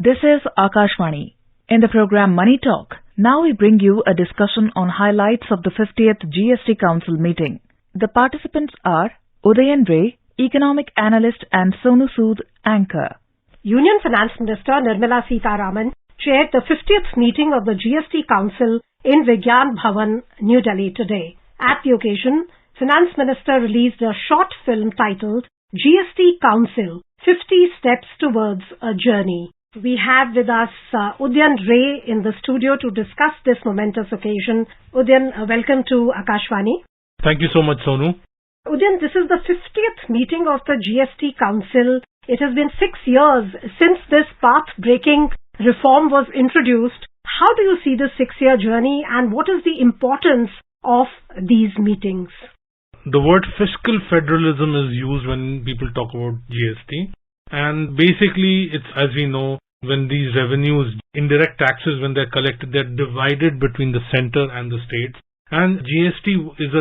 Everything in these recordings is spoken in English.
This is Akashvani. In the program Money Talk, now we bring you a discussion on highlights of the 50th GST Council meeting. The participants are Udyan, Economic Analyst, and Sonu Sood, Anchor. Union Finance Minister Nirmala Sitharaman chaired the 50th meeting of the GST Council in Vigyan Bhavan, New Delhi today. At the occasion, Finance Minister released a short film titled GST Council, 50 Steps Towards a Journey. We have with us Udyan in the studio to discuss this momentous occasion. Udyan, welcome to Akashvani. Thank you so much, Sonu. Udyan, this is the 50th meeting of the GST Council. It has been 6 years since this path-breaking reform was introduced. How do you see this 6-year journey and what is the importance of these meetings? The word fiscal federalism is used when people talk about GST. And basically, it's, as we know, when these revenues, indirect taxes, when they're collected, they're divided between the center and the states. And GST is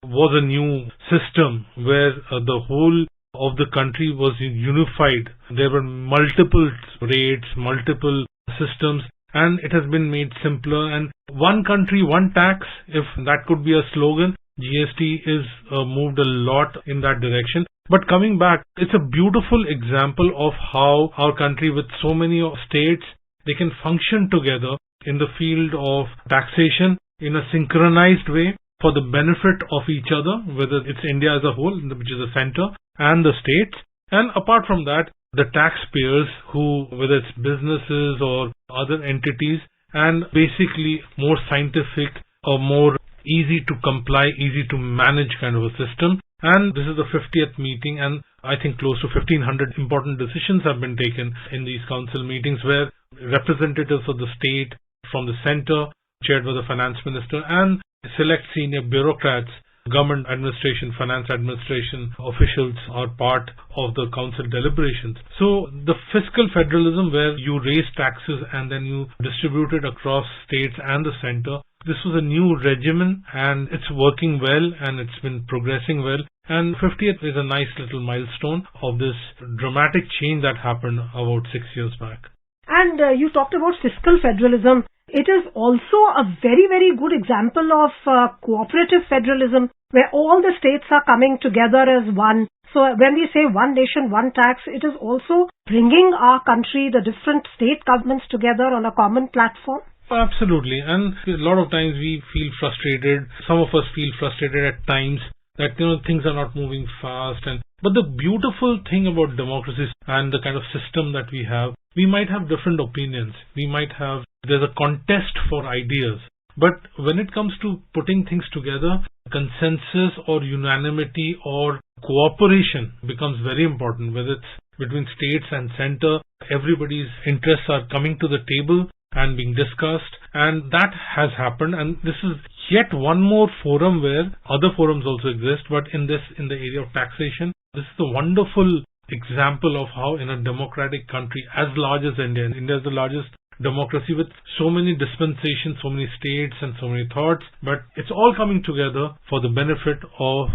was a new system where the whole of the country was unified. There were multiple rates, multiple systems, and it has been made simpler. And one country, one tax, if that could be a slogan, GST is moved a lot in that direction. But coming back, it's a beautiful example of how our country with so many states, they can function together in the field of taxation in a synchronized way for the benefit of each other, whether it's India as a whole, which is the center, and the states. And apart from that, the taxpayers who, whether it's businesses or other entities, and basically more scientific or more easy to comply, easy to manage kind of a system. And this is the 50th meeting, and I think close to 1,500 important decisions have been taken in these council meetings where representatives of the state from the center, chaired by the finance minister, and select senior bureaucrats, government administration, finance administration officials are part of the council deliberations. So the fiscal federalism where you raise taxes and then you distribute it across states and the center, this was a new regimen and it's working well and it's been progressing well. And 50th is a nice little milestone of this dramatic change that happened about 6 years back. And you talked about fiscal federalism. It is also a very, very good example of cooperative federalism where all the states are coming together as one. So when we say one nation, one tax, it is also bringing our country, the different state governments together on a common platform. Absolutely. And a lot of times we feel frustrated. Some of us feel frustrated at times that things are not moving fast. But the beautiful thing about democracy and the kind of system that we have, we might have different opinions. There's a contest for ideas. But when it comes to putting things together, consensus or unanimity or cooperation becomes very important. Whether it's between states and center, everybody's interests are coming to the table and being discussed, and that has happened. And this is yet one more forum where other forums also exist, but in the area of taxation, this is a wonderful example of how in a democratic country as large as India is the largest democracy with so many dispensations, so many states and so many thoughts, but it's all coming together for the benefit of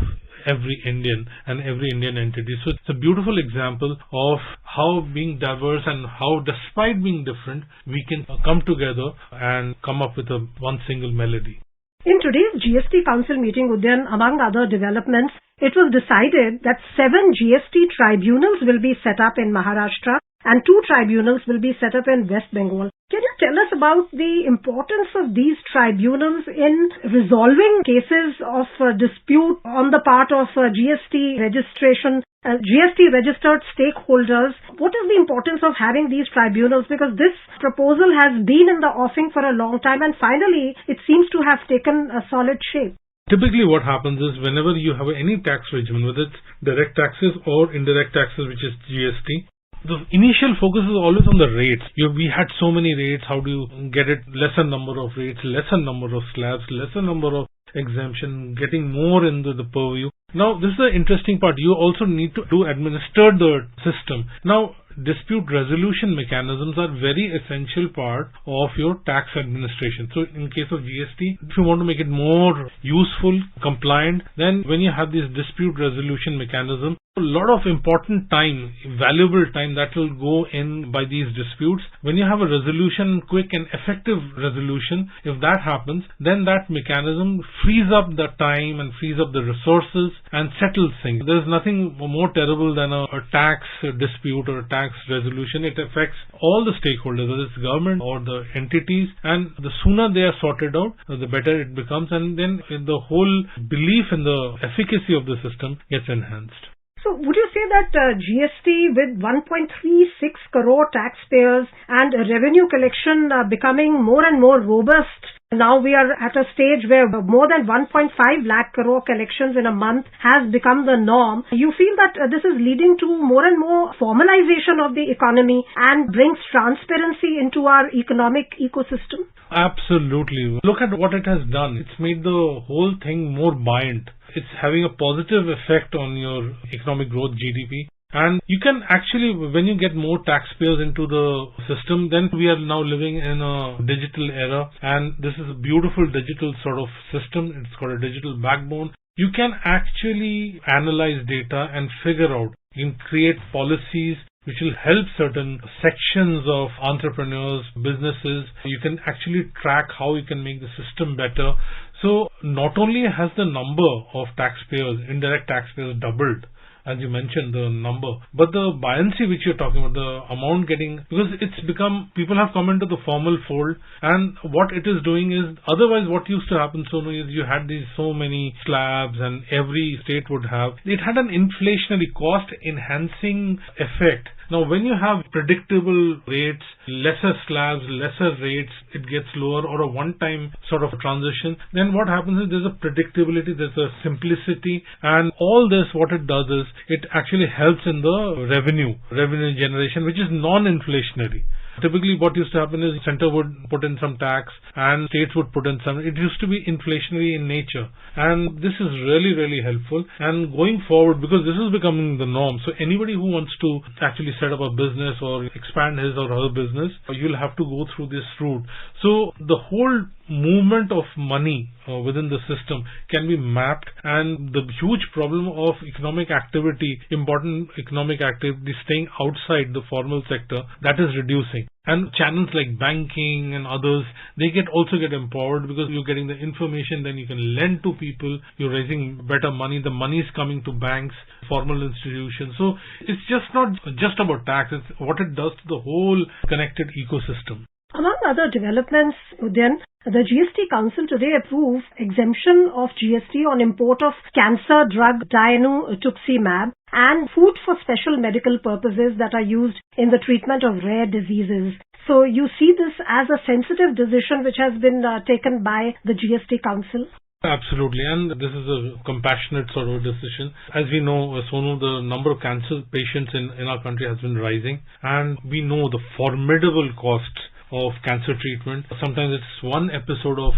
every Indian and every Indian entity. So it's a beautiful example of how being diverse and how despite being different, we can come together and come up with one single melody. In today's GST Council meeting, Udyan, among other developments, it was decided that 7 GST tribunals will be set up in Maharashtra and 2 tribunals will be set up in West Bengal. Can you tell us about the importance of these tribunals in resolving cases of dispute on the part of GST registration, GST registered stakeholders? What is the importance of having these tribunals? Because this proposal has been in the offing for a long time and finally it seems to have taken a solid shape. Typically what happens is whenever you have any tax regimen, whether it's direct taxes or indirect taxes, which is GST, the initial focus is always on the rates. We had so many rates. How do you get it? Lesser number of rates, lesser number of slabs, lesser number of exemption, getting more into the purview. Now, this is the interesting part. You also need to administer the system. Now, dispute resolution mechanisms are very essential part of your tax administration. So in case of GST, if you want to make it more useful, compliant, then when you have this dispute resolution mechanism, a lot of important time, valuable time that will go in by these disputes. When you have a resolution, quick and effective resolution, if that happens, then that mechanism frees up the time and frees up the resources and settles things. There's nothing more terrible than a tax dispute or a tax resolution. It affects all the stakeholders, whether it's government or the entities, and the sooner they are sorted out, the better it becomes, and then the whole belief in the efficacy of the system gets enhanced. So would you say that GST with 1.36 crore taxpayers and revenue collection becoming more and more robust, now we are at a stage where more than 1.5 lakh crore collections in a month has become the norm. You feel that this is leading to more and more formalization of the economy and brings transparency into our economic ecosystem? Absolutely. Look at what it has done. It's made the whole thing more buoyant. It's having a positive effect on your economic growth, GDP. And you can actually, when you get more taxpayers into the system, then we are now living in a digital era, and this is a beautiful digital sort of system. It's got a digital backbone. You can actually analyze data and figure out, you can create policies which will help certain sections of entrepreneurs, businesses. You can actually track how you can make the system better. So not only has the number of taxpayers, indirect taxpayers, doubled, as you mentioned, the number, but the buoyancy which you're talking about, the amount getting, because it's become, people have come into the formal fold, and what it is doing is, otherwise what used to happen, Sonu, is you had these so many slabs and every state would have, it had an inflationary cost enhancing effect. Now, when you have predictable rates, lesser slabs, lesser rates, it gets lower, or a one-time sort of transition, then what happens is there's a predictability, there's a simplicity, and all this, what it does is, it actually helps in the revenue generation, which is non-inflationary. Typically what used to happen is center would put in some tax and states would put in some. It used to be inflationary in nature, and this is really, really helpful. And going forward, because this is becoming the norm, so anybody who wants to actually set up a business or expand his or her business, you'll have to go through this route. So the whole movement of money within the system can be mapped, and the huge problem of economic activity, important economic activity staying outside the formal sector, that is reducing. And channels like banking and others, they also get empowered because you're getting the information, then you can lend to people, you're raising better money, the money is coming to banks, formal institutions. So it's just not just about tax, it's what it does to the whole connected ecosystem. Among other developments, Udyan, the GST Council today approved exemption of GST on import of cancer drug dinutuximab and food for special medical purposes that are used in the treatment of rare diseases. So you see this as a sensitive decision which has been taken by the GST Council? Absolutely, and this is a compassionate sort of decision. As we know, Sonu, the number of cancer patients in our country has been rising, and we know the formidable costs of cancer treatment. Sometimes it's one episode of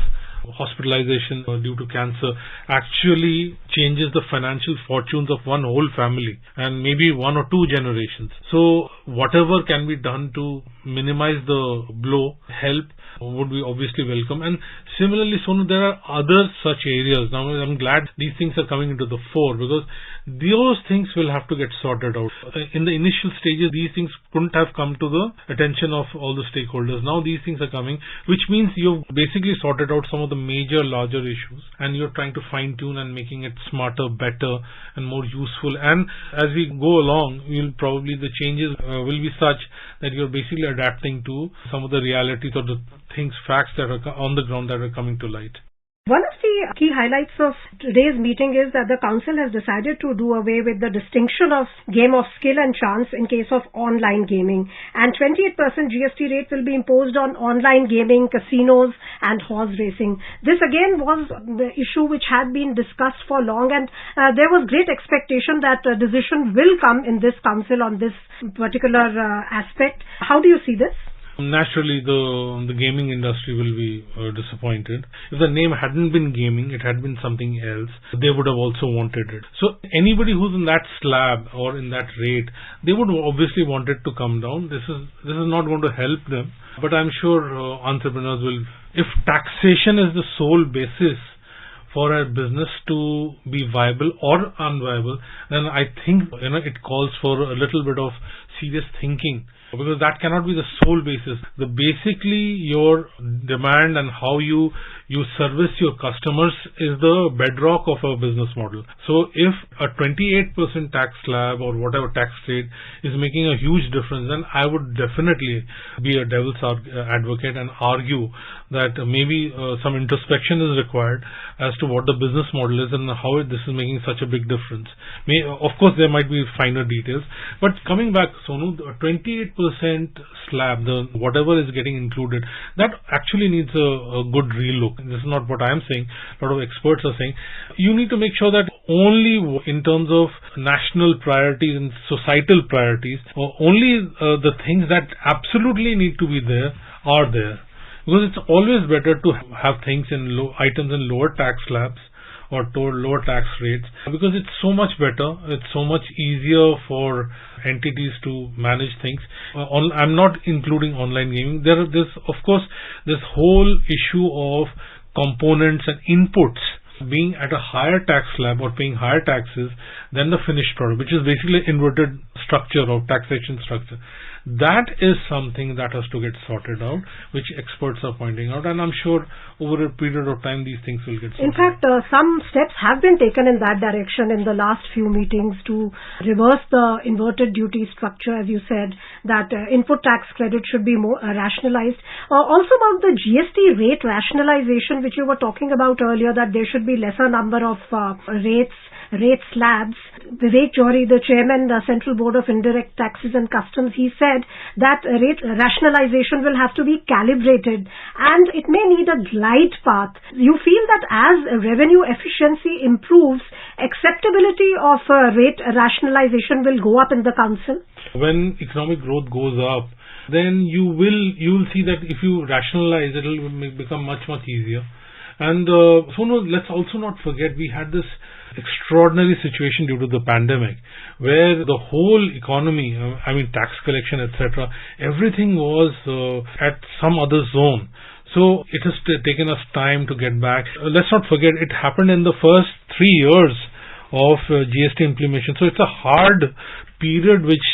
hospitalization due to cancer actually changes the financial fortunes of one whole family and maybe one or two generations. So whatever can be done to minimize the blow, help, would be obviously welcome. And similarly, Sonu, there are other such areas. Now I'm glad these things are coming into the fore, because those things will have to get sorted out. In the initial stages, these things couldn't have come to the attention of all the stakeholders. Now these things are coming, which means you've basically sorted out some of the major, larger issues, and you're trying to fine tune and making it smarter, better, and more useful. And as we go along, the changes will be such that you're basically adapting to some of the realities or the facts that are on the ground that are coming to light. One of the key highlights of today's meeting is that the Council has decided to do away with the distinction of game of skill and chance in case of online gaming, and 28% GST rate will be imposed on online gaming, casinos and horse racing. This again was the issue which had been discussed for long, and there was great expectation that a decision will come in this Council on this particular aspect. How do you see this? naturally the gaming industry will be disappointed. If the name hadn't been gaming, it had been something else, they would have also wanted it. So anybody who's in that slab or in that rate, they would obviously want it to come down. This is not going to help them, but I'm sure entrepreneurs will. If taxation is the sole basis for a business to be viable or unviable, then I think it calls for a little bit of serious thinking, because that cannot be the sole basis. Basically your demand and how you service your customers is the bedrock of a business model. So if a 28% tax slab or whatever tax rate is making a huge difference, then I would definitely be a devil's advocate and argue that maybe some introspection is required as to what the business model is and how this is making such a big difference. Of course there might be finer details, but coming back, Sonu, the 28% slab, whatever is getting included, that actually needs a good relook. This is not what I am saying. A lot of experts are saying you need to make sure that only in terms of national priorities and societal priorities, only the things that absolutely need to be there are there. Because it's always better to have things in items in lower tax slabs or lower tax rates, because it's so much better, it's so much easier for entities to manage things. I'm not including online gaming. There's of course this whole issue of components and inputs being at a higher tax slab or paying higher taxes than the finished product, which is basically inverted structure of taxation structure. That is something that has to get sorted out, which experts are pointing out, and I'm sure over a period of time these things will get sorted. In fact, some steps have been taken in that direction in the last few meetings to reverse the inverted duty structure, as you said, that input tax credit should be more rationalized. Also about the GST rate rationalization, which you were talking about earlier, that there should be lesser number of rate slabs. Vivek Johri, the chairman, the Central Board of Indirect Taxes and Customs, he said that rate rationalization will have to be calibrated and it may need a glide path. You feel that as revenue efficiency improves, acceptability of rate rationalization will go up in the council? When economic growth goes up, then you will see that if you rationalize, it will become much easier. And Sonu, let's also not forget, we had this extraordinary situation due to the pandemic where the whole economy, tax collection, etc., everything was at some other zone. So it has taken us time to get back. Let's not forget, it happened in the first 3 years of GST implementation. So it's a hard period which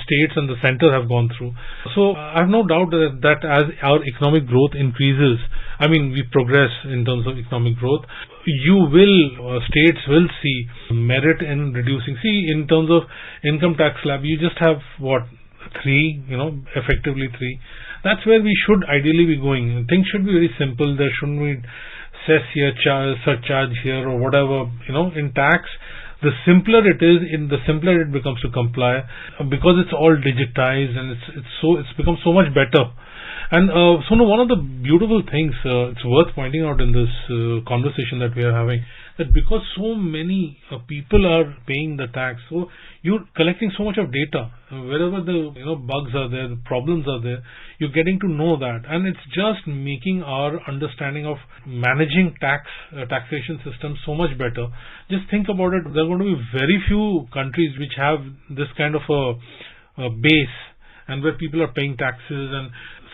states and the center have gone through. So I have no doubt that as our economic growth increases, we progress in terms of economic growth, states will see merit in reducing. See, in terms of income tax slab, you just have effectively 3. That's where we should ideally be going. Things should be very simple. There shouldn't be cess here, surcharge here, or whatever. In tax, the simpler it is, the simpler it becomes to comply, because it's all digitized and it's become so much better. And Sonu, one of the beautiful things it's worth pointing out in this conversation that we are having, that because so many people are paying the tax, so you're collecting so much of data. Wherever the bugs are there, the problems are there, you're getting to know that, and it's just making our understanding of managing taxation systems so much better. Just think about it. There are going to be very few countries which have this kind of a base, and where people are paying taxes and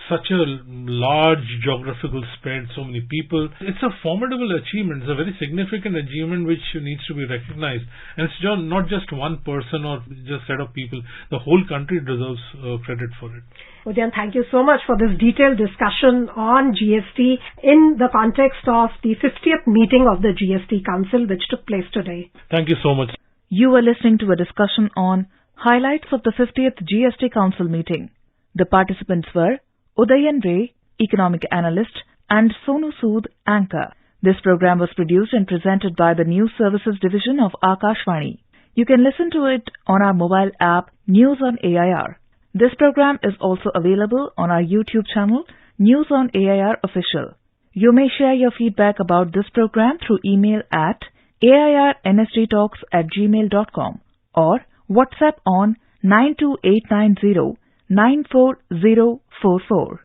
such a large geographical spread, so many people. It's a formidable achievement. It's a very significant achievement which needs to be recognized. And it's not just one person or just set of people. The whole country deserves credit for it. Udyan, thank you so much for this detailed discussion on GST in the context of the 50th meeting of the GST Council, which took place today. Thank you so much. You were listening to a discussion on highlights of the 50th GST Council meeting. The participants were Udyan Ray, Economic Analyst, and Sonu Sood, Anchor. This program was produced and presented by the News Services Division of Akashvani. You can listen to it on our mobile app, News on AIR. This program is also available on our YouTube channel, News on AIR Official. You may share your feedback about this program through email at airnsdtalks@gmail.com or WhatsApp on 92890 94044.